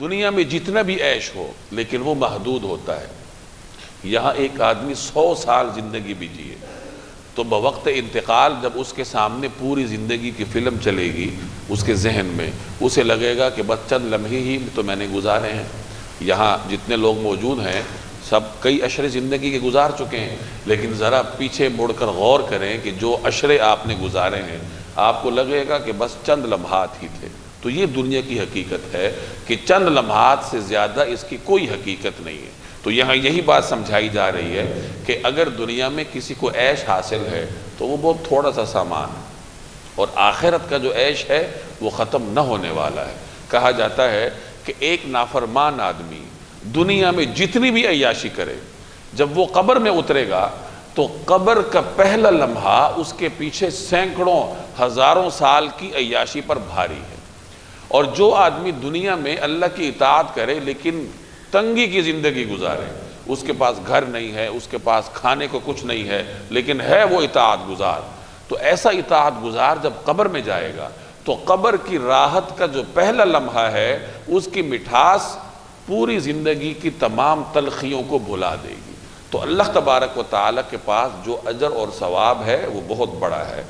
دنیا میں جتنا بھی عیش ہو لیکن وہ محدود ہوتا ہے۔ یہاں ایک آدمی 100 سال زندگی بھی جیے تو بوقت انتقال جب اس کے سامنے پوری زندگی کی فلم چلے گی اس کے ذہن میں، اسے لگے گا کہ بس چند لمحے ہی تو میں نے گزارے ہیں۔ یہاں جتنے لوگ موجود ہیں سب کئی عشرے زندگی کے گزار چکے ہیں، لیکن ذرا پیچھے مڑ کر غور کریں کہ جو عشرے آپ نے گزارے ہیں آپ کو لگے گا کہ بس چند لمحات ہی تھے۔ تو یہ دنیا کی حقیقت ہے کہ چند لمحات سے زیادہ اس کی کوئی حقیقت نہیں ہے۔ تو یہاں یہی بات سمجھائی جا رہی ہے کہ اگر دنیا میں کسی کو عیش حاصل ہے تو وہ بہت تھوڑا سا سامان ہے، اور آخرت کا جو عیش ہے وہ ختم نہ ہونے والا ہے۔ کہا جاتا ہے کہ ایک نافرمان آدمی دنیا میں جتنی بھی عیاشی کرے جب وہ قبر میں اترے گا تو قبر کا پہلا لمحہ اس کے پیچھے سینکڑوں ہزاروں سال کی عیاشی پر بھاری ہے۔ اور جو آدمی دنیا میں اللہ کی اطاعت کرے لیکن تنگی کی زندگی گزارے، اس کے پاس گھر نہیں ہے، اس کے پاس کھانے کو کچھ نہیں ہے، لیکن ہے وہ اطاعت گزار، تو ایسا اطاعت گزار جب قبر میں جائے گا تو قبر کی راحت کا جو پہلا لمحہ ہے اس کی مٹھاس پوری زندگی کی تمام تلخیوں کو بھلا دے گی۔ تو اللہ تبارک و تعالیٰ کے پاس جو اجر اور ثواب ہے وہ بہت بڑا ہے۔